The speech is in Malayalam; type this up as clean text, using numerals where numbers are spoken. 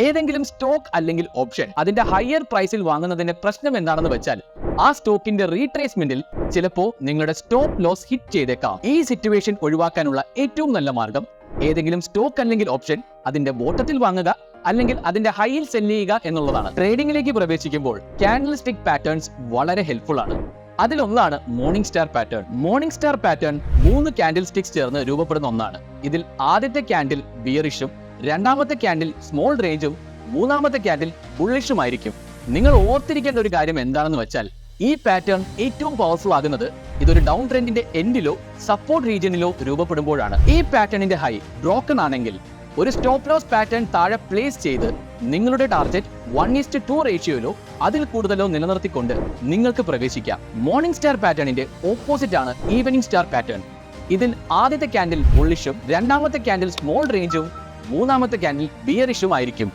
ഏതെങ്കിലും സ്റ്റോക്ക് അല്ലെങ്കിൽ ഓപ്ഷൻ അതിന്റെ ഹയർ പ്രൈസിൽ വാങ്ങുന്നതിന്റെ പ്രശ്നം എന്താണെന്ന് വെച്ചാൽ ആ സ്റ്റോക്കിന്റെ റീട്രേസ്മെന്റിൽ ചിലപ്പോൾ നിങ്ങളുടെ സ്റ്റോപ്പ് ലോസ് ഹിറ്റ് ചെയ്തേക്കാം. ഈ സിറ്റുവേഷൻ ഒഴിവാക്കാനുള്ള ഏറ്റവും നല്ല മാർഗം ഏതെങ്കിലും സ്റ്റോക്ക് അല്ലെങ്കിൽ ഓപ്ഷൻ അതിന്റെ ബോട്ടത്തിൽ വാങ്ങുക അല്ലെങ്കിൽ അതിന്റെ ഹൈയിൽ സെല് ചെയ്യുക എന്നുള്ളതാണ്. ട്രേഡിംഗിലേക്ക് പ്രവേശിക്കുമ്പോൾ ക്യാൻഡിൽ സ്റ്റിക് പാറ്റേൺസ് വളരെ ഹെൽപ്ഫുൾ ആണ്. അതിലൊന്നാണ് morning star pattern. Morning star pattern 3 candle sticks ചേർന്ന് രൂപപ്പെടുന്ന ഒന്നാണ്. ഇതിൽ ആദ്യത്തെ ക്യാൻഡിൽ ബിയറിഷും, രണ്ടാമത്തെ ക്യാൻഡിൽ സ്മോൾ റേഞ്ചും, മൂന്നാമത്തെ ക്യാൻഡിൽ ബുള്ളിഷുമായിരിക്കും. നിങ്ങൾ ഓർത്തിരിക്കേണ്ട ഒരു കാര്യം എന്താണെന്ന് വെച്ചാൽ ഈ പാറ്റേൺ ഏറ്റവും പവർഫുൾ ആകുന്നത് ഇതൊരു ഡൗൺ ട്രെൻഡിന്റെ എൻഡിലോ സപ്പോർട്ട് റീജിയനിലോ രൂപപ്പെടുമ്പോഴാണ്. ഈ പാറ്റേണിന്റെ ഹൈ ബ്രോക്കൺ ആണെങ്കിൽ ഒരു സ്റ്റോപ്പ് ലോസ് പാറ്റേൺ താഴെ പ്ലേസ് ചെയ്ത് നിങ്ങളുടെ ടാർഗറ്റ് 1:2 റേഷ്യോയിലോ അതിൽ കൂടുതലോ നിലനിർത്തിക്കൊണ്ട് നിങ്ങൾക്ക് പ്രവേശിക്കാം. മോർണിംഗ് സ്റ്റാർ പാറ്റേണിന്റെ ഓപ്പോസിറ്റ് ആണ് ഈവനിംഗ് സ്റ്റാർ പാറ്റേൺ. ഇതിൽ ആദ്യത്തെ ക്യാൻഡിൽ ബുള്ളിഷും, രണ്ടാമത്തെ ക്യാൻഡിൽ സ്മോൾ റേഞ്ചും, മൂന്നാമത്തെ ക്യാൻഡിൽ ബിയറിഷും ആയിരിക്കും.